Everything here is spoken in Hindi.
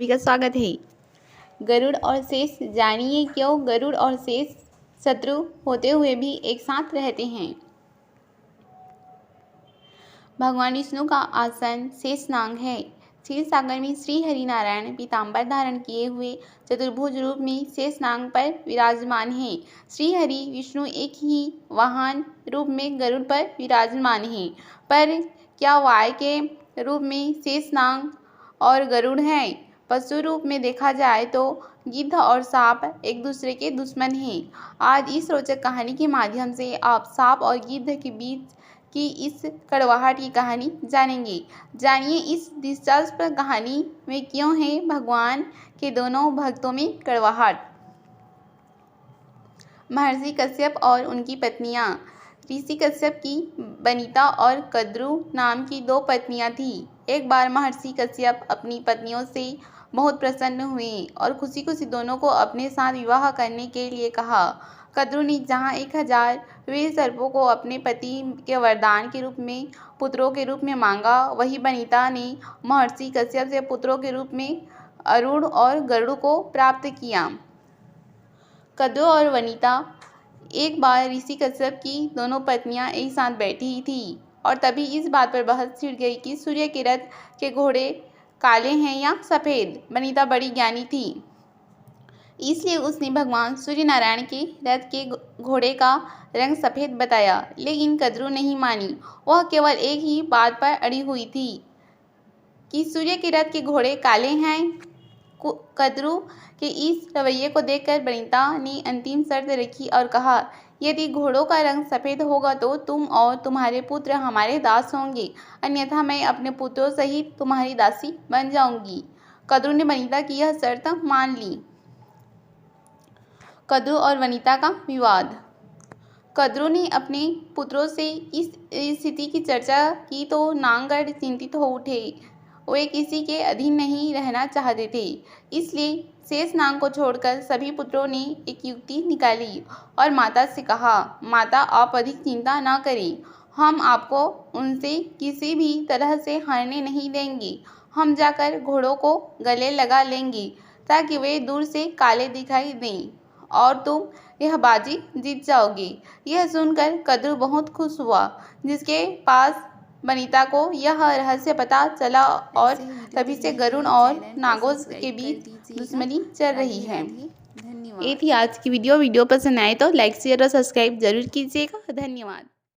सभी का स्वागत है। गरुड़ और शेष जानिए क्यों गरुड़ और शेष शत्रु होते हुए भी एक साथ रहते हैं। भगवान विष्णु का आसन शेषनाग है। क्षीर सागर में श्री हरि नारायण पीताम्बर धारण किए हुए चतुर्भुज रूप में शेषनाग पर विराजमान है। श्री हरि विष्णु एक ही वाहन रूप में गरुड़ पर विराजमान है, पर क्या वाय के रूप में शेषनाग और गरुड़ हैं। पशु रूप में देखा जाए तो गिद्ध और सांप एक दूसरे के दुश्मन हैं। आज इस रोचक कहानी के माध्यम से आप सांप और गिद्ध के बीच की इस कड़वाहट की कहानी जानेंगे। जानिए इस दिलचस्प कहानी में क्यों है भगवान के दोनों भक्तों में कड़वाहट। महर्षि कश्यप और उनकी पत्नियां। ऋषि कश्यप की बनीता और कद्रु नाम की दो पत्नियां थीं। एक बार महर्षि कश्यप अपनी पत्नियों से बहुत प्रसन्न हुए और खुशी खुशी दोनों को अपने साथ विवाह करने के लिए कहा। कद्रु ने जहाँ 1000 वीर सर्पों को अपने पति के वरदान के रूप में पुत्रों के रूप में मांगा, वही बनीता ने महर्षि कश्यप से पुत्रों के रूप में अरुण और गरुड़ को प्राप्त किया। कद्रु और वनिता एक बार ऋषि कश्यप की दोनों पत्नियां एक साथ बैठी थी और तभी इस बात पर बहस छिड़ गई कि सूर्य के रथ के घोड़े काले हैं या सफ़ेद। वनिता बड़ी ज्ञानी थी, इसलिए उसने भगवान सूर्य नारायण के रथ के घोड़े का रंग सफ़ेद बताया, लेकिन कद्रु नहीं मानी। वह केवल एक ही बात पर अड़ी हुई थी कि सूर्य के रथ के घोड़े काले हैं। कद्रु के इस रवैये को देखकर वनिता ने अंतिम शर्त रखी और कहा, यदि घोड़ों का रंग सफ़ेद होगा तो तुम और तुम्हारे पुत्र हमारे दास होंगे, अन्यथा मैं अपने पुत्रों सहित तुम्हारी दासी बन जाऊंगी। कद्रु ने वनिता की यह शर्त मान ली। कद्रु और वनिता का विवाद। कद्रु ने अपने पुत्रों से इस स्थिति की चर्चा की तो नागगढ़ चिंतित हो उठे। वे किसी के अधीन नहीं रहना चाहते थे, इसलिए शेषनाग को छोड़कर सभी पुत्रों ने एक युक्ति निकाली और माता से कहा, माता आप अधिक चिंता न करें, हम आपको उनसे किसी भी तरह से हारने नहीं देंगे। हम जाकर घोड़ों को गले लगा लेंगे ताकि वे दूर से काले दिखाई दें और तुम यह बाजी जीत जाओगे। यह सुनकर कद्रु बहुत खुश हुआ, जिसके पास वनिता को यह रहस्य पता चला और तभी से गरुड़ और नागों के बीच दुश्मनी चल रही है। ये थी आज की वीडियो पसंद आए तो लाइक शेयर और सब्सक्राइब जरूर कीजिएगा। धन्यवाद।